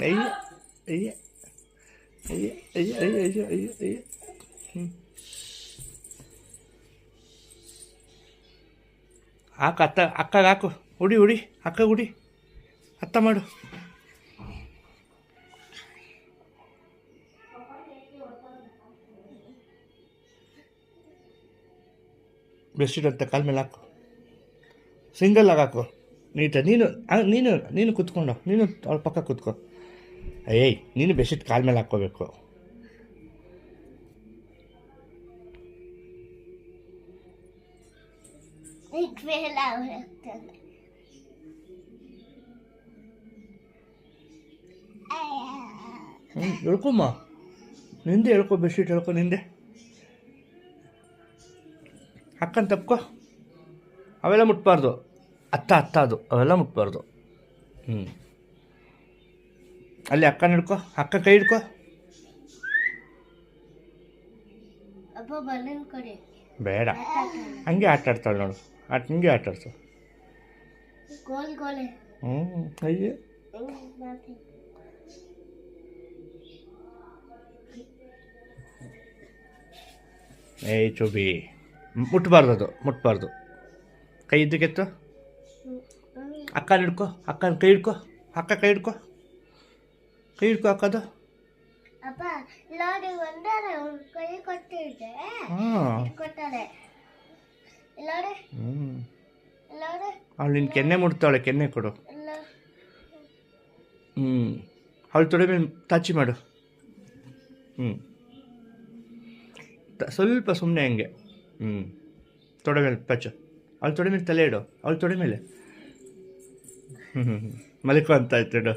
ಅಯ್ಯ ಅಯ್ಯ ಅಯ್ಯ ಅಯ್ಯ ಅಯ್ಯ ಅಯ್ಯ ಅಯ್ಯ ಅಯ್ಯ ಹಾಕು ಅಕ್ಕಗೆ ಹಾಕು ಉಡಿ ಅಕ್ಕಗೆ ಉಡಿ ಅತ್ತ ಮಾಡು. ಬೆಡ್ಶೀಟ್ ಅಂತ ಕಾಲ ಮೇಲೆ ಹಾಕು, ಸಿಂಗಲ್ ಆಗಿ ಹಾಕು ನೀಟ. ನೀನು ಕೂತ್ಕೊಂಡು ನೀನು ಅವ್ಳ ಪಕ್ಕ ಕೂತ್ಕೋ. ಏಯ್ ನೀನು ಬೆಡ್ಶೀಟ್ ಕಾಲ ಮೇಲೆ ಹಾಕ್ಕೋಬೇಕು. ಹೇಳ್ಕೊಮ್ಮ, ನಿಂದೆ ಹೇಳ್ಕೊ, ಬೆಡ್ಶೀಟ್ ಹೇಳ್ಕೊ ನಿಂದೆ. ಅಕ್ಕನ ತಪ್ಕೊ, ಅವೆಲ್ಲ ಮುಟ್ಬಾರ್ದು. ಅತ್ತ ಅದು ಅವೆಲ್ಲ ಮುಟ್ಬಾರ್ದು. ಅಲ್ಲಿ ಅಕ್ಕನ ಹಿಡ್ಕೊ, ಅಕ್ಕ ಕೈ ಹಿಡ್ಕೊ. ಬೇಡ, ಹಂಗೆ ಆಟ ಆಡ್ತಾಳೆ ನೋಡು, ಹಿಂಗೆ ಆಟ ಆಡ್ತಾಳೆ. ಅಯ್ಯೋ ಏಯ್ ಚೋಬಿ, ಮುಟ್ಬಾರ್ದು. ಕೈ ಇದ್ದಕ್ಕೆತ್ತು. ಅಕ್ಕನ ಹಿಡ್ಕೊ, ಅಕ್ಕನ ಕೈ ಹಿಡ್ಕೊ, ಅಕ್ಕ ಕೈ ಹಿಡ್ಕೊ ಅಕ್ಕದು. ಅವಳು ನಿನ್ನ ಕೆನ್ನೆ ಮುಟ್ತಾವಳೆ, ಕೆನ್ನೆ ಕೊಡು. ಅವಳು ತೊಡೆ ಮೇಲೆ ತಾಚಿ ಮಾಡು. ಸ್ವಲ್ಪ ಸುಮ್ಮನೆ ಹಂಗೆ. ತೊಡೆ ಮೇಲೆ ಪಚ್ಚು, ಅವಳು ತೊಡೆ ಮೇಲೆ ತಲೆ ಇಡು, ಅವಳು ತೊಡೆ ಮೇಲೆ. ಮಲಿಕೋ ಅಂತ ಆಯ್ತು ಇಡು.